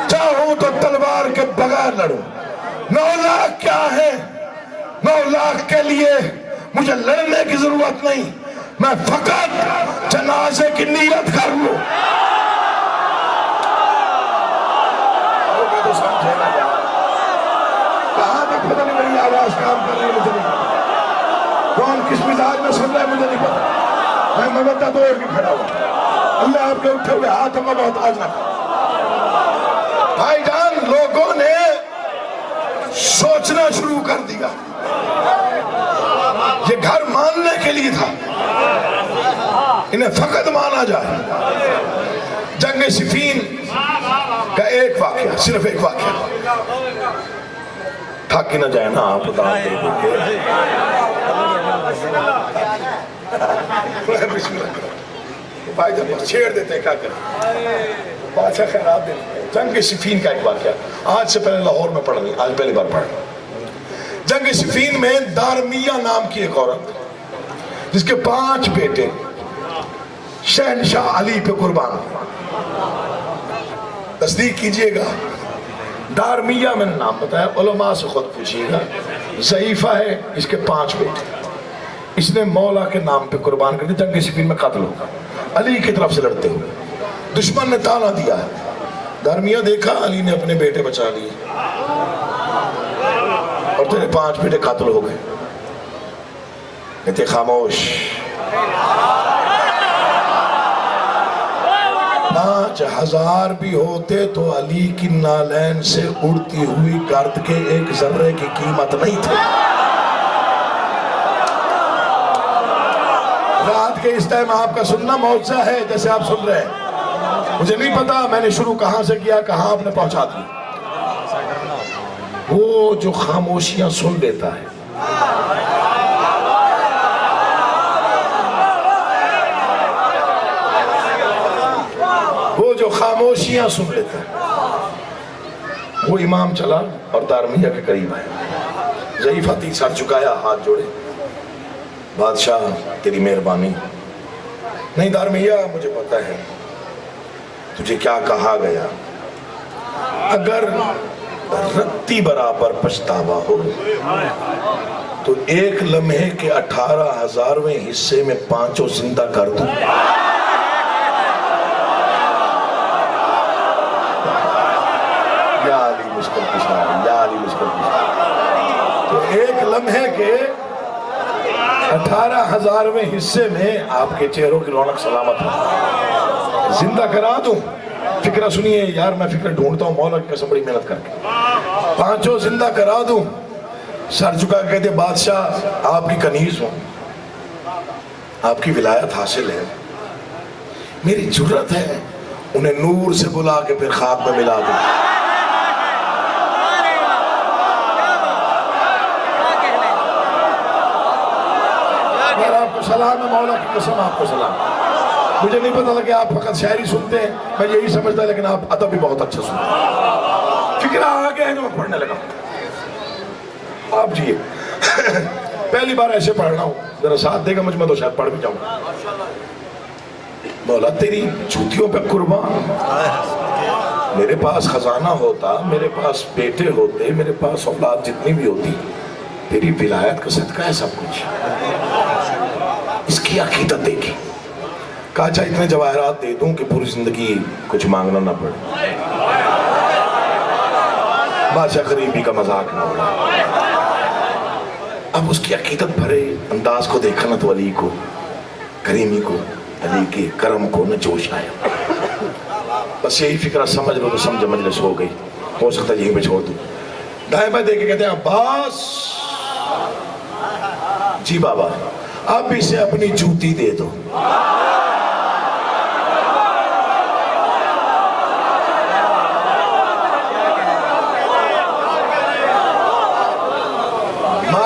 चाहूं तो तलवार के बगैर लड़ूं। 9 लाख क्या है, 9 लाख के लिए मुझे लड़ने की जरूरत नहीं, मैं फकत जनाजे की नीयत कर लूं। तो समझेगा कहां तक पता नहीं, मेरी आवाज काम कर रही है मुझे नहीं पता, कौन किस मिजाज में सुन रहा है मुझे नहीं पता। मैं ममता तोड़ के खड़ा हुआ, अल्लाह आपके उठे हुए हाथों में मोहताज ना। भाईजान, लोगों ने सोचना शुरू कर दिया, ये घर मानने के लिए था, इन्हें फकत माना जाए। जंग सिफीन का एक वाकया, सिर्फ एक वाकया, थक ही ना जाए ना आप दान दे भाई, जब छेड़ देते क्या करें, बादशाह खैरात देते। जंग सिफीन का एक वाकया, आज से पहले लाहौर में पढ़ रही, आज पहली बार पढ़ रही। जंग सिफीन में दारमिया नाम की एक औरत, जिसके 5 बेटे शहनशाह अली पे कुर्बान। तस्दीक कीजिएगा, दारमिया मैंने नाम बताया, उलमा से खुद पूछिएगा, ज़ईफा है, इसके 5 बेटे, इसने मौला के नाम पे कुर्बान कर दी। जंग सिफीन में कत्ल होगा अली की तरफ से लड़ते हुए। दुश्मन ने ताना दिया है, दारमिया देखा अली ने अपने बेटे बचा लिए और तेरे 5 बेटे कत्ल हो गए। कहते खामोश, 5000 भी होते तो अली की नालैन से उड़ती हुई गर्द के 1 जर्रे की कीमत नहीं थी। रात के इस टाइम आपका सुनना मौजज़ा है, जैसे आप सुन रहे हैं। मुझे नहीं पता मैंने शुरू कहां से किया, कहां आपने पहुंचा दी। वो जो खामोशियां सुन लेता है, वो जो खामोशियां सुन लेता है, वो इमाम चला और दारमिया के करीब आया। ज़ईफा 3 सर झुकाया, हाथ जोड़े, बादशाह तेरी मेहरबानी। नहीं दारमिया, मुझे पता है तुझे क्या कहा गया, अगर रत्ती बराबर पछतावा हो तो 1 लम्हे के 18,000वें हिस्से में 5 जिंदा कर दूं। या अली मुश्किल कुशा, या अली मुश्किल कुशा। तो 1 लम्हे के 18,000वें हिस्से में आपके चेहरों की रौनक सलामत है, जिंदा करा दूं। फिक्रा सुनिए यार, मैं फिक्र ढूंढता हूँ मौला की कसम, बड़ी मेहनत करके 5 जिंदा करा दूं। सर झुका के कहते बादशाह आपकी कनीज हूं, आपकी विलायत हासिल है, मेरी जुर्रत है उन्हें नूर से बुला के फिर खाक में मिला दूं। आपको सलाम है, मौला की कसम आपको सलाम। मुझे नहीं पता लगे आप फकत शायरी सुनते हैं, मैं यही समझता, लेकिन आप अदब भी बहुत अच्छा सुनते हैं। फिक्रा आ गया है जो मैं पढ़ने लगा। आप जी पहली बार ऐसे पढ़ रहा हूँ, जरा साथ देगा मुझ में तो शायद पढ़ भी जाऊंगा। मौला तेरी जूतियों पे कुर्बान, मेरे पास खजाना होता, मेरे पास बेटे होते, मेरे पास औलाद जितनी भी होती, तेरी विलायत का सदका है सब कुछ। इसकी अकीदत देखी, कहा चाहे इतने जवाहरात दे दूं कि पूरी जिंदगी कुछ मांगना ना पड़े, बादशाह गरीबी का मजाक ना उड़ा। अब उसकी अकीदत भरे अंदाज को देखा ना तो अली को, करीमी को, अली के करम को न जोश आया। बस यही फिक्रा समझ लो तो समझ मजलिस हो गई, हो सकता है यहीं पे छोड़ दूं। दाएं बाएं देख के कहते हैं अब्बास, जी बाबा, अब इसे अपनी जूती दे दो।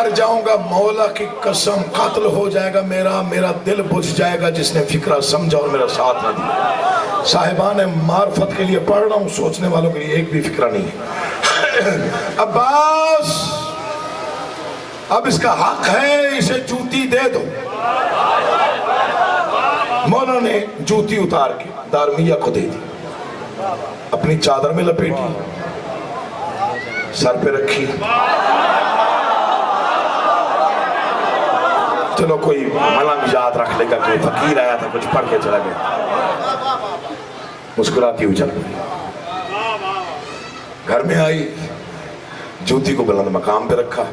मर जाऊंगा, मौला की कसम कत्ल हो जाएगा मेरा, मेरा दिल बुझ जाएगा जिसने फिक्रा समझा और मेरा साथ न दिया। साहिबान मार्फत के लिए पढ़ रहा हूँ, सोचने वालों के लिए एक भी फिक्रा नहीं है। अब्बास अब इसका हक है, इसे जूती दे दो। मौला ने जूती उतार के दारमिया को दे दी, अपनी चादर में लपेटी, सर पे रखी। चलो कोई मलंग याद रख लेगा, कोई फकीर आया था कुछ पढ़ के चला गया। मुस्कुराती हुई चल गई, घर में आई, जूती को बुलंद मकाम पे रखा।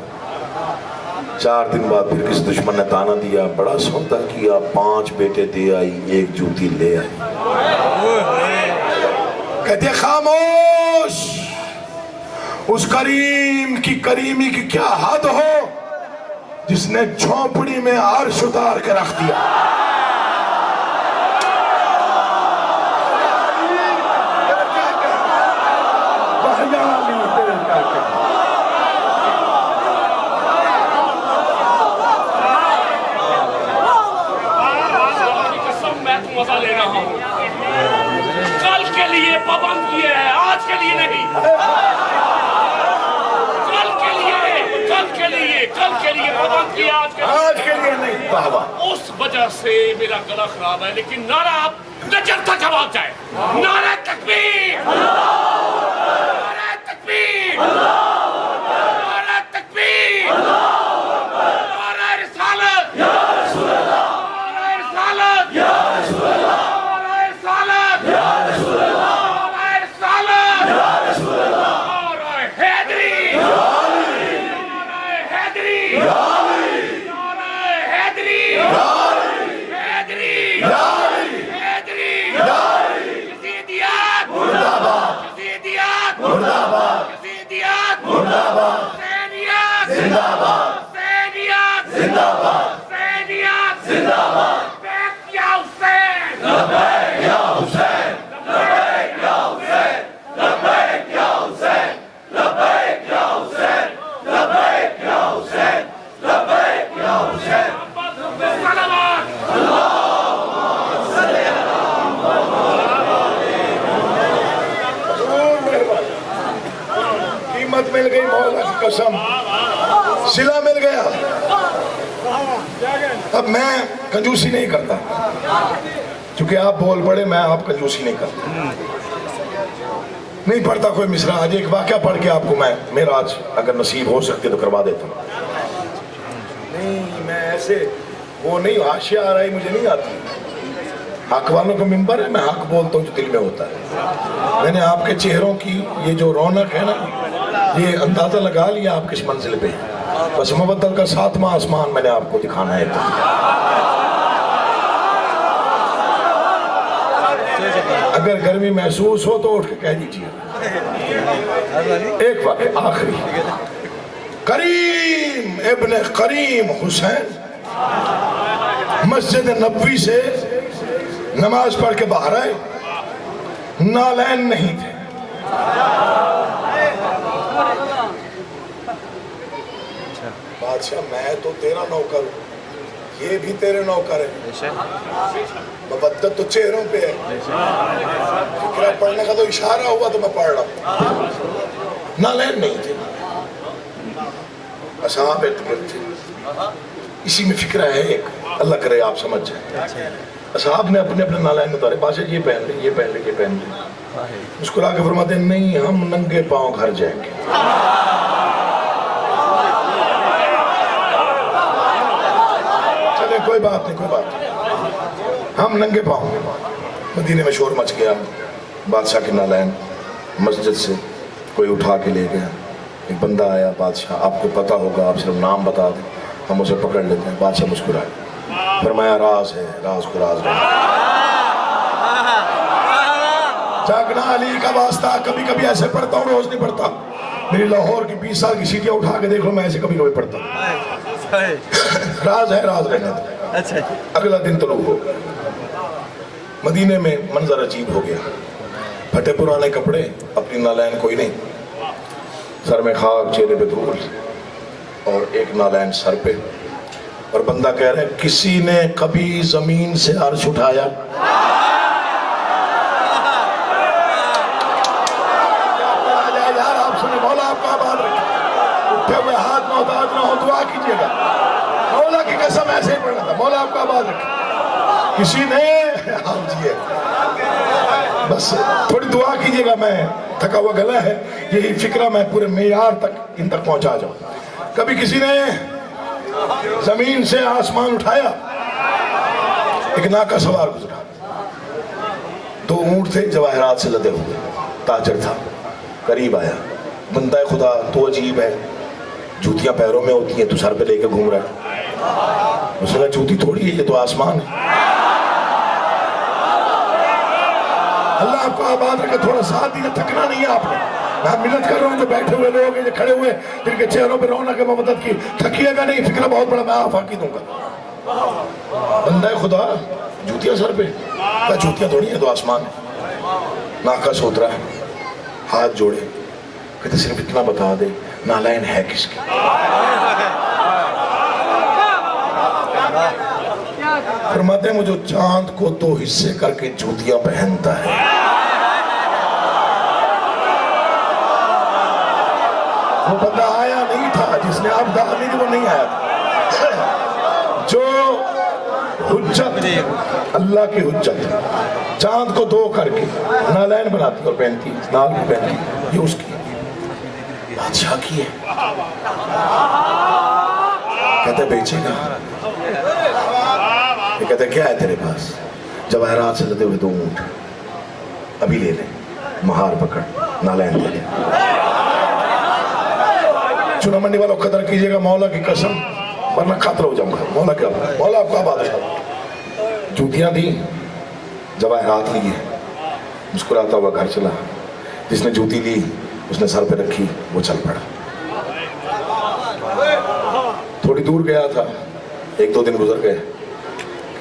4 दिन बाद फिर किसी दुश्मन ने ताना दिया, बड़ा सौदा किया, 5 बेटे दे आई, 1 जूती ले आई। कहते खामोश, उस करीम की करीमी की क्या हद हो जिसने झोंपड़ी में अर्श उतार के रख दिया।
मजा ले रहा हूँ, कल के लिए पाबंद किए है, आज के लिए नहीं। कल के लिए पाबंद किया, आज के लिए नहीं।
बाबा
उस वजह से मेरा गला खराब है, लेकिन नारा आप नजर तक आवाज जाए। नारा तकबीर, नारा तकबीर, नारा तकबीर, नारा रिसालत, नारा रिसालत, नारा रिसालत, नारा रिसालत, नारा हैदरी,
मिल गई, मौला की कसम सिला मिल गया। अब मैं कंजूसी नहीं करता, क्योंकि आप बोल पड़े, मैं आप कंजूसी नहीं करता, नहीं पढ़ता कोई मिसरा। आज एक वाक़या पढ़ के आपको मैं मेरा आज अगर नसीब हो सकते तो करवा देता हूँ। नहीं मैं ऐसे वो नहीं, हाशिया आ रही मुझे नहीं आती। हक वालों का मिंबर है, मैं हक बोलता हूँ जो दिल में होता है। मैंने आपके चेहरों की ये जो रौनक है ना, ये अंदाजा लगा लिया आप किस मंजिल पे हैं। बस मुबद्दल का 7वां आसमान मैंने आपको दिखाना है। अगर गर्मी महसूस हो तो उठ के कह दीजिए। एक वाक़या आखिरी, करीम इब्ने करीम हुसैन मस्जिद नबवी से नमाज पढ़ के बाहर आए, नालैन नहीं थे। बादशाह मैं तो तेरा नौकर हूँ, ये भी तेरे नौकर है, मबद्दत तो चेहरों पे है, फिक्रा पढ़ने का तो इशारा हुआ तो मैं पढ़ रहा हूँ। नालैन नहीं थे, असहाब इर्द-गिर्द थे। इसी में फिक्रा है एक, अल्लाह करे आप समझ जाए। असहाब ने अपने अपने नालैन उतारे, बादशाह ये पहन ले, ये पहन ले, ये पहन ले। मुस्कुरा के फरमाते नहीं, हम नंगे पांव घर जाएंगे। चले कोई बात नहीं, कोई बात नहीं, हम नंगे पांव। मदीने में शोर मच गया, बादशाह के नालैन मस्जिद से कोई उठा के ले गया। एक बंदा आया, बादशाह आपको पता होगा, आप सिर्फ नाम बता दें, हम उसे पकड़ लेते हैं। बादशाह मुस्कुराए, फरमाया राज है, राज को राज है। जागना अली का वास्ता, कभी कभी ऐसे पढ़ता हूँ, रोज नहीं पढ़ता। मेरी लाहौर की 20 साल की सीटियां उठा के देख लो, मैं ऐसे कभी कभी पढ़ता हूँ। राज है, राज रहने दो। अच्छा। अगला दिन तलू हो गया, मदीने में मंजर अजीब हो गया। फटे पुराने कपड़े, अपनी नालैन कोई नहीं, सर में खाक, चेहरे पे धूल। और एक नालैन सर पे। और बंदा कह रहा है किसी ने कभी जमीन से अर्श उठाया? यार आप सुने, मौला आपका आबाद रखे, उठे हुए हाथ मोहताज ना हो, दुआ कीजिएगा। मौला की कसम ऐसे ही पढ़ना था, मौला आपका आबाद रखे। किसी ने आप जी बस थोड़ी दुआ कीजिएगा, मैं थका हुआ गला है, यही फिक्रा मैं पूरे मेयार तक इन तक पहुंचा जाऊं। कभी किसी ने जमीन से आसमान उठाया? एक नाका सवार गुजरा, 2 ऊंट थे जवाहरात से लदे हुए, ताजर था, करीब आया, बंदा खुदा तो अजीब है, जूतियां पैरों में होती हैं, तू सर पे लेके घूम रहा है। उसने कहा जूती थोड़ी है, ये तो आसमान है। अल्लाह आपको आबाद रखे, थोड़ा साथ दिया, थकना नहीं है आपने। मैं मिन्नत कर रहा हूँ जो बैठे हुए लोग हैं, जो खड़े हुए, जिनके चेहरों पर रौनक है, मदद की, थकिएगा नहीं, फिक्र बहुत बड़ा मैं आप आकी दूंगा। बंदा खुदा जूतियां सर पे, क्या जूतियां थोड़ी है, तो आसमान है। नाका सोच रहा है, हाथ जोड़े, कहते सिर्फ इतना बता दे नालायन है किसकी? फरमाते हैं मुझे चांद को 2 हिस्से करके जूतियां पहनता है। वो बंदा आया नहीं था जिसने आप दानी थी, वो नहीं आया था। जो हुज्जत अल्लाह की हुज्जत चांद को 2 करके नालायन बनाती और पहनती, नाल भी पहनती, ये उसकी बादशाह की है। कहते बेचेगा? ये कहते क्या है तेरे पास? जवाहरात से लदे हुए 2 ऊंट, अभी ले ले, महार पकड़, नालायन दे ले। चुना मंडी वालों कदर कीजिएगा, मौला की कसम, वरना खातर हो जाऊंगा। मौला आपका बादशाह। जूतियां दी, जवाहरात लिए, मुस्कुराता हुआ घर चला। जिसने जूती ली उसने सर पे रखी, वो चल पड़ा। थोड़ी दूर गया था, 1-2 दिन गुजर गए,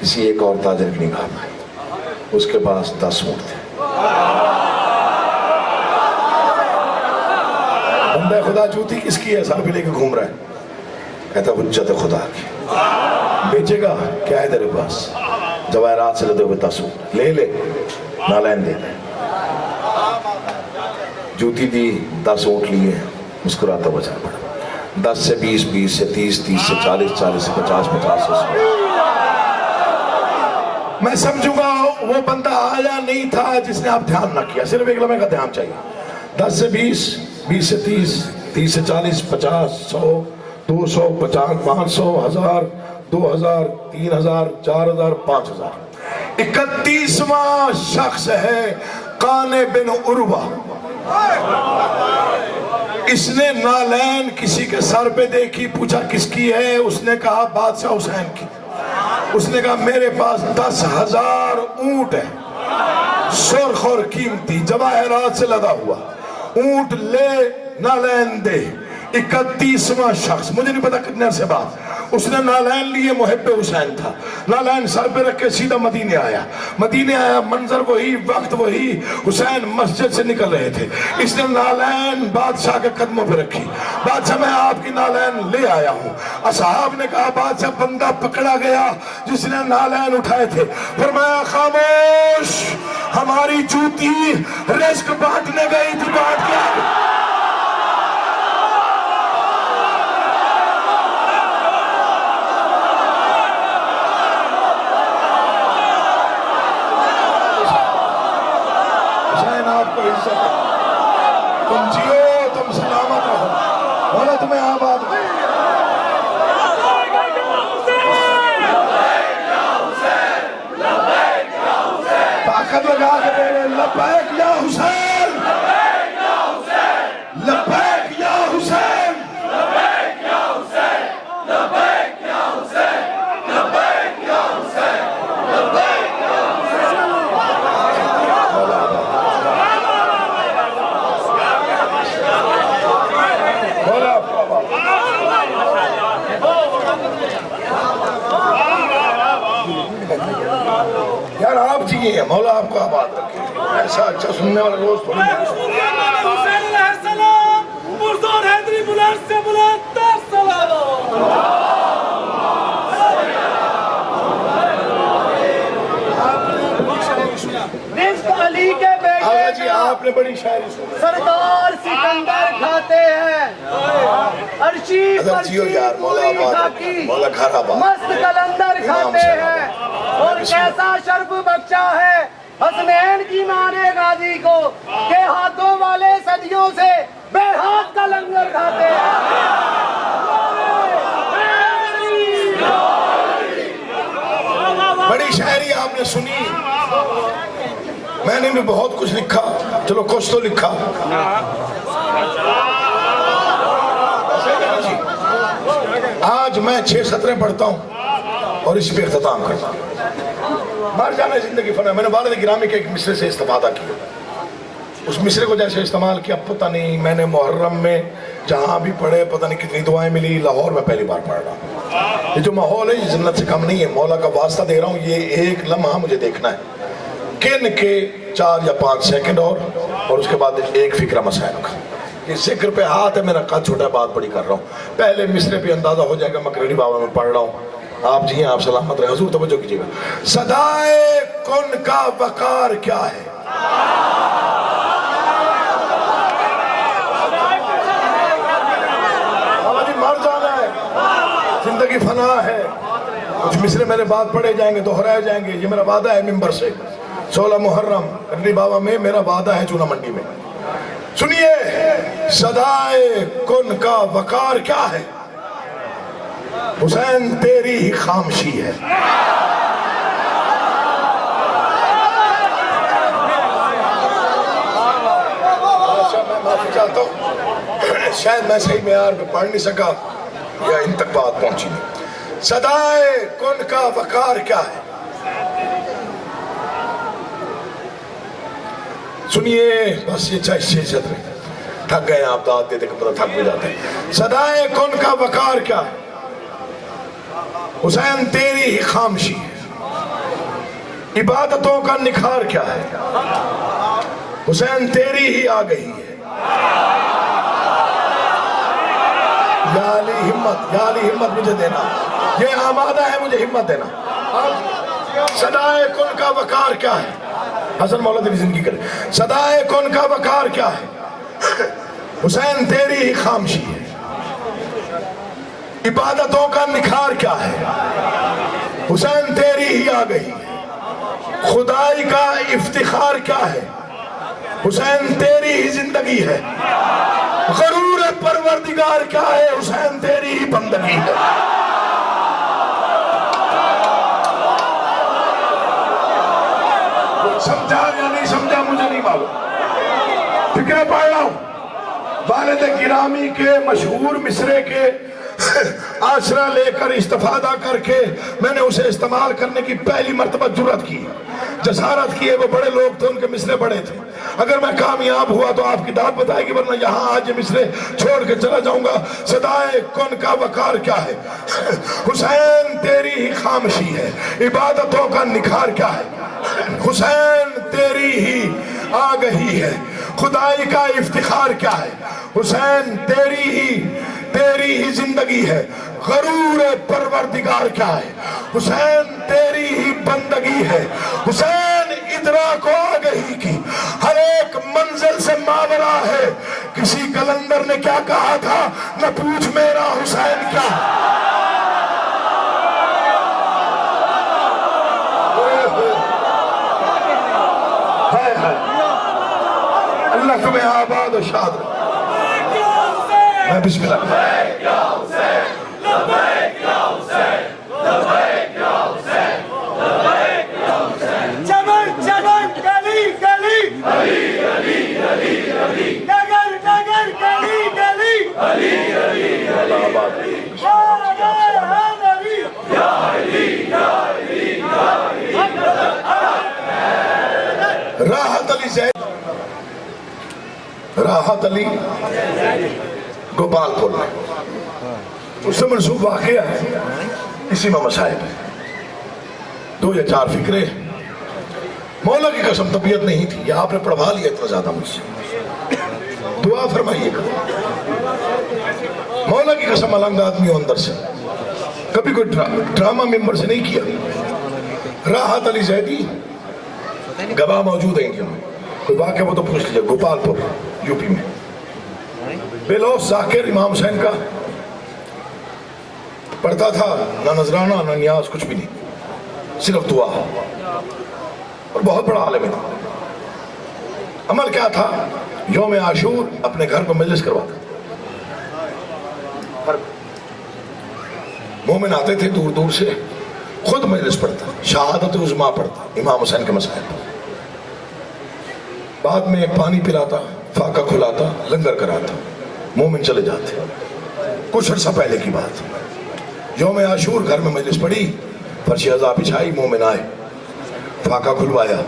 किसी एक और ताजर की निगाह में आई, उसके पास 10 ऊंट थे। बंदा खुदा जूती किसकी है, सर पे लेके घूम रहा है। कहता हुज्जत खुदा की। बेचेगा? क्या है तेरे पास? जवाहरात से लदे हुए 10 ऊंट, ले ले, नालायन दे दे। जूती दी, 10 ऊंट लिए, मुस्कुराता हुआ चल पड़ा। 10 से 20, 20 से 30, 30 से 40, 40 से 50, 50 से 100। मैं समझूंगा वो बंदा आया नहीं था जिसने आप ध्यान ना किया, सिर्फ एक लम्हे का ध्यान चाहिए। 10 से 20, 20 से 30, 30 से 40, 50, 100, 200, 50, 500, 1000, 2000, 3000, 4000, 5000। 31वां शख्स है काने बिन उर्वा। इसने नालैन किसी के सर पे देखी, पूछा किसकी है? उसने कहा बादशाह हुसैन की। उसने कहा मेरे पास 10,000 ऊंट है, सुर्ख और कीमती, जवाहरात से लदा हुआ, ऊंट ले, नालैन दे। 31वां शख्स, मुझे नहीं पता कितने से बाद, उसने नालैन लिए, मुहिब्बे हुसैन था, नालैन सर पे रख के सीधा मदीने आया। मदीने आया, मंजर वही, वक्त वही, हुसैन मस्जिद से निकल रहे थे। इसने नालैन बादशाह के कदमों पे रखी। बादशाह मैं आपकी नालैन ले आया हूँ। असहाब ने कहा बादशाह बंदा पकड़ा गया जिसने नालैन उठाए थे। फरमाया खामोश, हमारी जूती रिस्क बांटने गई थी, बांट के तुम जियो, तुम सलामत रहो, बोला तुम्हें आबाद हो। ताकत लगा के बोले लब्बैक या हुसैन, लब्बैक या हुसैन, लब्बैक या हुसैन, लब्बैक या हुसैन, लब्बैक या हुसैन, लब्बैक या हुसैन। यार आप जिए हैं, मौला आपको आबाद रखे। ऐसा अच्छा सुनने वाला रोज थोड़ी
हुसैन अलैहिस्सलाम, मुर्दोर हैदरी बुलंद से बुलंद सलाम।
खाते हैं, अर्शी
अगर जियो यार, मौला आबाद, मौला घर आबाद,
मस्त कलंदर खाते हैं। और कैसा शर्फ बख्शा है हसनैन की माने गाजी को के हाथों वाले सदियों से बेहाथ का लंगर खाते हैं।
बड़ी शायरी आपने सुनी, मैंने भी बहुत कुछ लिखा, चलो कुछ तो लिखा। आज मैं 6 सतरें पढ़ता हूँ और इस पे इख्तिताम करता हूँ। मर जाना जिंदगी फना। मैंने वालिद गिरामी के एक मिसरे से इस्तेफादा किया, उस मिसरे को जैसे इस्तेमाल किया पता नहीं, मैंने मुहर्रम में जहाँ भी पढ़े पता नहीं कितनी दुआएं मिली। लाहौर में पहली बार पढ़ रहा हूँ। ये जो माहौल है ये जन्नत से कम नहीं है, मौला का वास्ता दे रहा हूँ। ये एक लम्हा मुझे देखना है, किन के 4 या 5 सेकंड और उसके बाद एक फिक्रा मसाइल का। ये जिक्र पे हाथ है, मेरा कद छोटा, बात बड़ी कर रहा हूँ। पहले मिसरे पे अंदाजा हो जाएगा मकरणी बाबा में पढ़ रहा हूँ। आप जी आप सलामत रहे। हुजूर तवज्जो कीजिएगा। सदाए कुन का वकार क्या है? मर जाना है, जिंदगी फना है। कुछ मिसरे मेरे बाद पढ़े जाएंगे, दोहराए जाएंगे। ये मेरा वादा है मिंबर से। 16 मुहर्रम करनी बाबा में मेरा वादा है चूना मंडी में। सुनिए, सदाए कुन का वकार क्या है? हुसैन तेरी ही खामशी है। मैं माफी चाहता हूँ, शायद मैं सही मेयार पे पढ़ नहीं सका या इन तक बात पहुंची नहीं। सदाए कुन का वकार क्या है? सुनिए, बस ये 6 सतरें, थक गए आप, दाद देते पता थक भी जाते हैं। सदाए कुन का वकार क्या है? हुसैन तेरी ही खामशी है। इबादतों का निखार क्या है? हुसैन तेरी ही आ गई है। या अली हिम्मत मुझे देना, ये आमादा है मुझे हिम्मत देना। अब सदाए कुन का वकार क्या है? हसन मौला तेरी जिंदगी करे। सदाए कुन का वकार क्या है? हुसैन तेरी ही खामशी है। इबादतों का निखार क्या है? हुसैन तेरी ही आ गई है। खुदाई का इफ्तिखार क्या है? हुसैन तेरी ही जिंदगी है। गरूर परवरदिगार क्या है? हुसैन तेरी ही बंदगी है। समझा या नहीं समझा मुझे नहीं मालूम, फिक्र पढ़ रहा हूं। वालिद गिरामी के मशहूर मिसरे के आसरा लेकर इस्तेफादा करके मैंने उसे इस्तेमाल करने की पहली मर्तबा जुर्रत की, जसारत की है। वो बड़े लोग थे, उनके मिसरे बड़े थे। अगर मैं कामयाब हुआ तो आपकी दाद बताएगी, वरना यहाँ आज ये मिसरे छोड़ के चला जाऊंगा। सदाए कुन का वकार क्या है? हुसैन तेरी ही खामशी है। इबादतों का निखार क्या है? हुसैन तेरी ही आ गई है। खुदाई का इफ्तिखार क्या है? हुसैन तेरी ही जिंदगी है। गरूर परवरदिगार क्या है? हुसैन तेरी ही बंदगी है। हुसैन इदरा को आगही की हर एक मंजिल से मावरा है। किसी कलंदर ने क्या कहा था, न पूछ मेरा हुसैन क्या। अल्लाह तुम्हें आबाद और शाद रखे। मैं बिस्मिल्लाह।
चमन चमन गली गली, नगर नगर गली गली,
राहत अली जैद, राहत अली गोपालपुर में, उससे मनसूब वाकया है। इसी में मसाइब है, 2 या 4 फिक्रे। मौला की कसम तबीयत नहीं थी, या आपने पढ़वा लिया इतना ज्यादा मुझसे। दुआ फरमाइएगा। मौला की कसम अलंग आदमी हो अंदर से, कभी कोई ड्रामा मेंबर से नहीं किया। राहत अली जैदी गवाह मौजूद है इंडिया में, कोई वाकया वो तो पूछ लीजिए। गोपालपुर यूपी में बेलौस जाकिर इमाम हुसैन का पढ़ता था, ना नजराना ना नियाज, कुछ भी नहीं, सिर्फ दुआ, और बहुत बड़ा आलिम था। अमल क्या था? यौम आशूर अपने घर पर मजलिस करवाता, मोमिन आते थे दूर दूर से, खुद मजलिस पढ़ता, शहादत उज़्मा पढ़ता इमाम हुसैन के मसाइल पर, बाद में पानी पिलाता, फाका खुलाता, लंगर कराता, मोमिन चले जाते। कुछ अर्सा पहले की बात, यौम आशूर घर में मजलिस पड़ी, फर्श अज़ा बिछाई, मोमिन आए, फाका खुलवाया,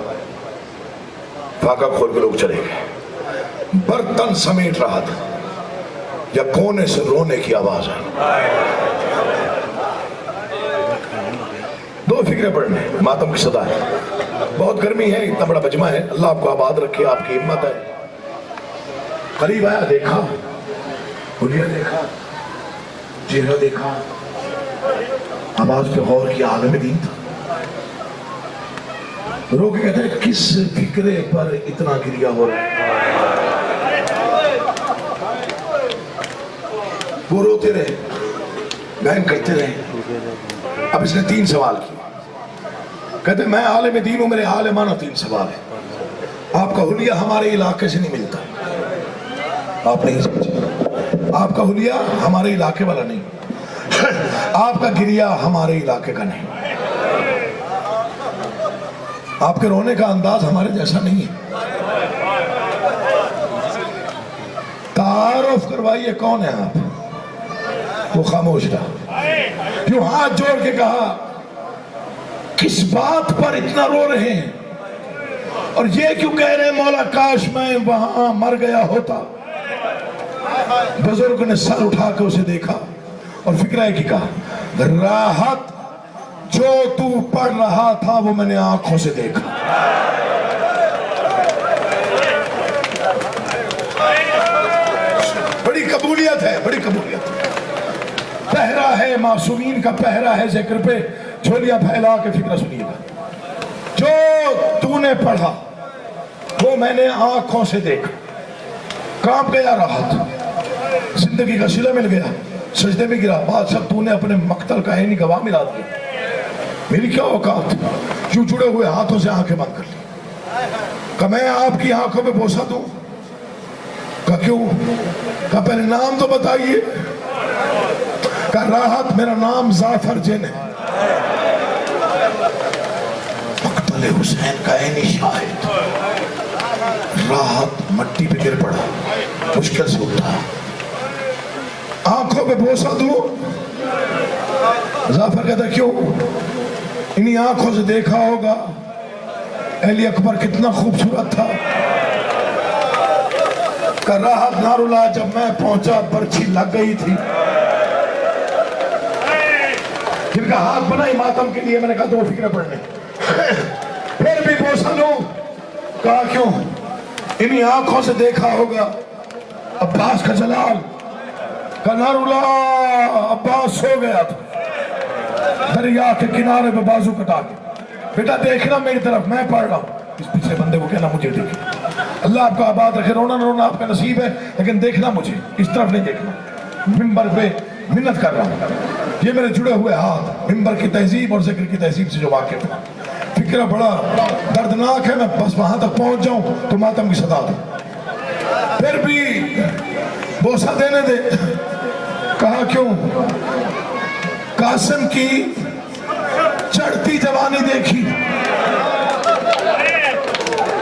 फाका खोल के लोग चले गए। बर्तन समेट रहा था, या कोने से रोने की आवाज आई। दो फिक्रे पढ़ने, मातम की सदा है, बहुत गर्मी है, इतना बड़ा मजमा है, अल्लाह आपको आबाद रखे, आपकी हिम्मत है। करीब आया, देखा, हुलिया देखा, चेहरा देखा, आवाज पे गौर किया, आलम दीन था। रो के कहते हैं, किस फिक्रे पर इतना गिरिया हो रहा है? वो रोते रहे, बहन करते रहे। अब इसने 3 सवाल किए, कहते मैं आलिम दीन हूं, मेरे आलिमाना 3 सवाल है। आपका हुलिया हमारे इलाके से नहीं मिलता, आप नहीं समझे, आपका हुलिया हमारे इलाके वाला नहीं, आपका गिरिया हमारे इलाके का नहीं, आपके रोने का अंदाज हमारे जैसा नहीं है। तारुफ करवाइए, कौन है आप? वो खामोश रहा, यूं हाथ जोड़ के कहा, किस बात पर इतना रो रहे हैं? और ये क्यों कह रहे हैं, मौला काश मैं वहां मर गया होता। बुजुर्ग ने सर उठा के उसे देखा और फिक्रा की कहा, राहत जो तू पढ़ रहा था वो मैंने आंखों से देखा। बड़ी कबूलियत है, बड़ी कबूलियत। पहरा है, मासूमीन का पहरा है जिक्र पे, झोलियां फैला के फिक्र सुनिएगा। जो तूने पढ़ा वो मैंने आंखों से देखा, कांप गया राहत, जिंदगी का सिला मिल गया, सजदे में गिरा, बात सब तूने अपने मक्तल का है नहीं गवाह मिला दिया। मेरी क्या औकात, क्यों जुड़े हुए हाथों से आंखें बंद कर ली। का मैं आपकी आंखों में बोसा दूं? का क्यों? का पहले नाम तो बताइए। का राहत, मेरा नाम जाफर जिन है, मक्तल हुसैन का ऐनी शाहिद। राहत मट्टी पे गिर पड़ा, मुश्किल से उठा, आंखों पे बोसा दूं? जाफर कहता क्यों? इन्हीं आंखों से देखा होगा अली अकबर कितना खूबसूरत था। का राहत नारुला, जब मैं पहुंचा बर्छी लग गई थी। जिनका हाथ बनाई मातम के लिए, मैंने कहा 2 फिक्र पढ़ने, फिर भी बोसा लो। कहा क्यों? इन्हीं आंखों से देखा होगा अब्बास का जलाल। का नारुला, अब्बास सो गया था दरिया के किनारे पे बाजू कटा के, बेटा देखना मेरी तरफ, मैं पढ़ रहा हूँ। इस पिछले बंदे को कहना मुझे देखे, अल्लाह आपका आबाद रखे, रोना रोना आपका नसीब है, लेकिन देखना मुझे, इस तरफ नहीं देखना। मिंबर पे मिन्नत कर रहा हूँ, ये मेरे जुड़े हुए हाथ मिंबर की तहजीब और जिक्र की तहजीब से जो वाकिफ है। फिक्र बड़ा दर्दनाक है, मैं बस वहां तक पहुंच जाऊं तो मातम की सदा दूं, फिर भी बोसा देने दे। कहा क्यों? कासिम की चढ़ती जवानी देखी।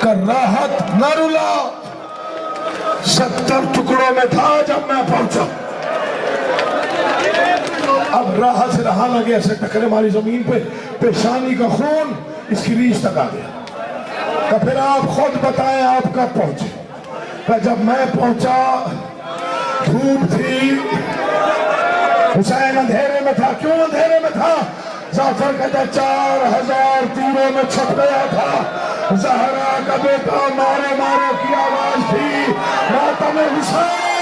कर राहत नारुला 70 टुकड़ों में था जब मैं पहुंचा। अब राहत से रहा ना गया, ऐसे टकरे मारी जमीन पे, पेशानी का खून इसकी रीछ तक आ गया। तो फिर आप खुद बताएं आप कब पहुंचे? तो जब मैं पहुंचा धूप थी, हुसैन अंधेरे में था। क्यों अंधेरे में था? जाफर कहता 4000 तीरों में छप गया था। जहरा का बेटा मारो मारो की आवाज थी, मातम हुसैन